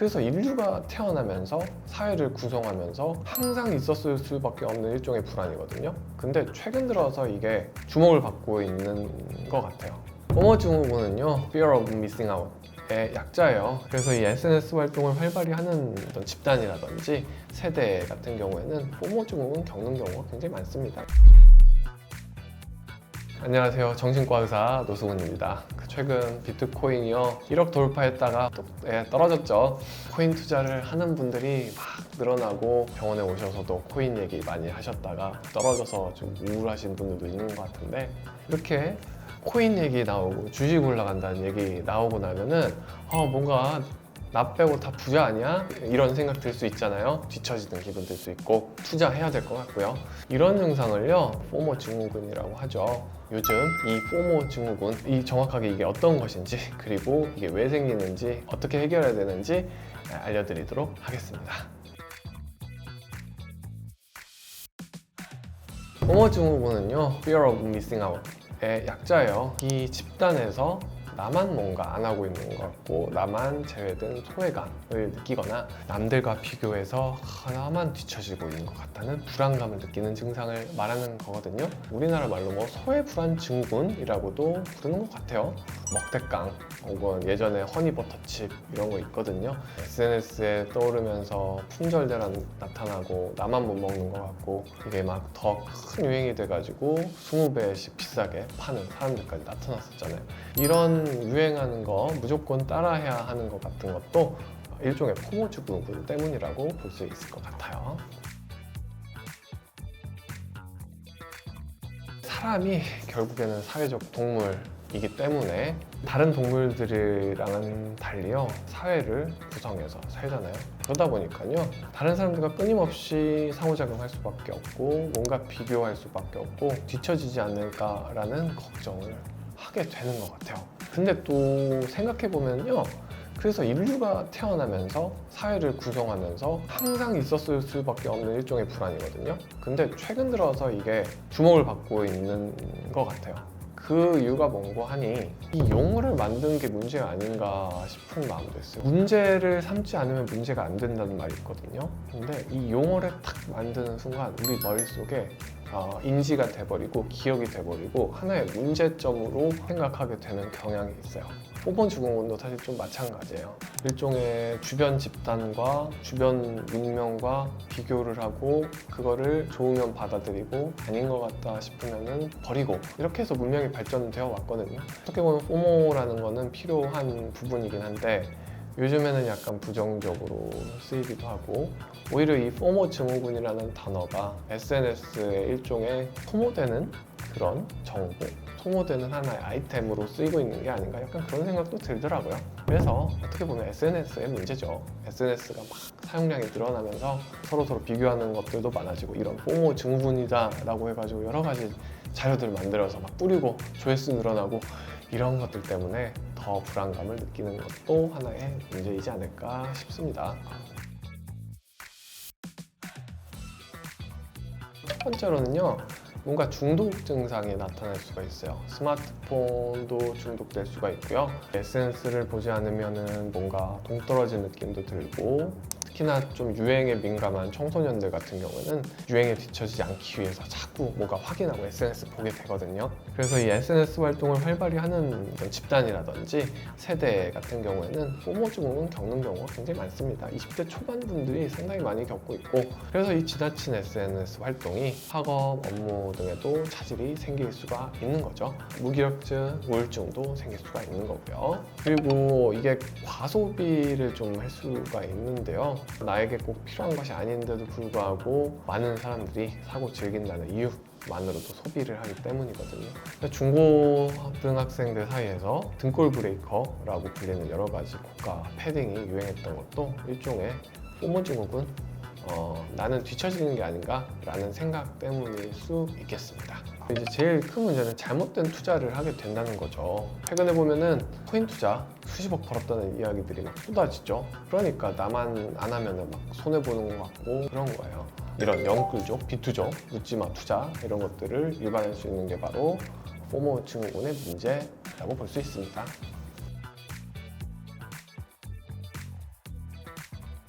그래서 인류가 태어나면서 사회를 구성하면서 항상 있었을 수밖에 없는 일종의 불안이거든요. 근데 최근 들어서 이게 주목을 받고 있는 것 같아요. 포모 증후군은요, Fear of Missing Out의 약자예요. 그래서 이 SNS 활동을 활발히 하는 어떤 집단이라든지 세대 같은 경우에는 포모 증후군 겪는 경우가 굉장히 많습니다. 안녕하세요. 정신과 의사 노승훈입니다. 최근 비트코인이요 1억 돌파했다가 또 떨어졌죠. 코인 투자를 하는 분들이 막 늘어나고 병원에 오셔서도 코인 얘기 많이 하셨다가 떨어져서 좀 우울하신 분들도 있는 것 같은데, 이렇게 코인 얘기 나오고 주식 올라간다는 얘기 나오고 나면은 뭔가 나 빼고 다 부자 아니야? 이런 생각 들 수 있잖아요. 뒤처지는 기분 들 수 있고 투자해야 될 것 같고요. 이런 증상을요 포모 증후군이라고 하죠. 요즘 이 포모 증후군, 이 정확하게 이게 어떤 것인지, 그리고 이게 왜 생기는지, 어떻게 해결해야 되는지 알려드리도록 하겠습니다. 포모 증후군은요 Fear of Missing Out의 약자예요. 이 집단에서 나만 뭔가 안 하고 있는 것 같고, 나만 제외된 소외감을 느끼거나 남들과 비교해서 나만 뒤처지고 있는 것 같다는 불안감을 느끼는 증상을 말하는 거거든요. 우리나라 말로 소외불안 증후군이라고도 부르는 것 같아요. 먹태깡 혹은 예전에 허니버터칩 이런 거 있거든요. SNS에 떠오르면서 품절대란 나타나고 나만 못 먹는 것 같고, 이게 막 더 큰 유행이 돼가지고 20배씩 비싸게 파는 사람들까지 나타났었잖아요. 이런 유행하는 거 무조건 따라해야 하는 것 같은 것도 일종의 포모 증후군 때문이라고 볼 수 있을 것 같아요. 사람이 결국에는 사회적 동물이기 때문에 다른 동물들이랑은 달리요 사회를 구성해서 살잖아요. 그러다 보니까요 다른 사람들과 끊임없이 상호작용할 수밖에 없고, 뭔가 비교할 수밖에 없고, 뒤처지지 않을까라는 걱정을 하게 되는 것 같아요. 근데 또 생각해보면요, 그래서 인류가 태어나면서 사회를 구성하면서 항상 있었을 수밖에 없는 일종의 불안이거든요. 근데 최근 들어서 이게 주목을 받고 있는 것 같아요. 그 이유가 뭔고 하니, 이 용어를 만든 게 문제가 아닌가 싶은 마음도 있어요. 문제를 삼지 않으면 문제가 안 된다는 말이 있거든요. 근데 이 용어를 탁 만드는 순간 우리 머릿속에 인지가 돼버리고 기억이 돼버리고 하나의 문제점으로 생각하게 되는 경향이 있어요. 포모 증후군도 사실 좀 마찬가지예요. 일종의 주변 집단과 주변 문명과 비교를 하고, 그거를 좋으면 받아들이고 아닌 것 같다 싶으면은 버리고, 이렇게 해서 문명이 발전되어 왔거든요. 어떻게 보면 포모라는 거는 필요한 부분이긴 한데, 요즘에는 약간 부정적으로 쓰이기도 하고, 오히려 이 포모 증후군이라는 단어가 SNS의 일종의 소모되는 그런 정보, 소모되는 하나의 아이템으로 쓰이고 있는 게 아닌가, 약간 그런 생각도 들더라고요. 그래서 어떻게 보면 SNS의 문제죠. SNS가 막 사용량이 늘어나면서 서로 비교하는 것들도 많아지고, 이런 포모 증후군이다 라고 해가지고 여러 가지 자료들을 만들어서 막 뿌리고 조회수 늘어나고, 이런 것들 때문에 더 불안감을 느끼는 것도 하나의 문제이지 않을까 싶습니다. 첫 번째로는요, 뭔가 중독 증상이 나타날 수가 있어요. 스마트폰도 중독될 수가 있고요. SNS를 보지 않으면 뭔가 동떨어진 느낌도 들고, 특히나 좀 유행에 민감한 청소년들 같은 경우는 유행에 뒤처지지 않기 위해서 자꾸 뭔가 확인하고 SNS 보게 되거든요. 그래서 이 SNS 활동을 활발히 하는 집단이라든지 세대 같은 경우에는 포모 증후군 겪는 경우가 굉장히 많습니다. 20대 초반 분들이 상당히 많이 겪고 있고, 그래서 이 지나친 SNS 활동이 학업, 업무 등에도 차질이 생길 수가 있는 거죠. 무기력증, 우울증도 생길 수가 있는 거고요. 그리고 이게 과소비를 좀 할 수가 있는데요, 나에게 꼭 필요한 것이 아닌데도 불구하고 많은 사람들이 사고 즐긴다는 이유만으로도 소비를 하기 때문이거든요. 중고등학생들 사이에서 등골 브레이커라고 불리는 여러 가지 고가 패딩이 유행했던 것도 일종의 포모 증후군, 나는 뒤처지는 게 아닌가 라는 생각 때문일 수 있겠습니다. 이제 제일 큰 문제는 잘못된 투자를 하게 된다는 거죠. 최근에 보면은 코인 투자 수십억 벌었다는 이야기들이 막 쏟아지죠. 그러니까 나만 안 하면은 막 손해보는 것 같고 그런 거예요. 이런 영끌족, 비투족, 묻지마 투자 이런 것들을 유발할 수 있는 게 바로 포모 증후군의 문제라고 볼 수 있습니다.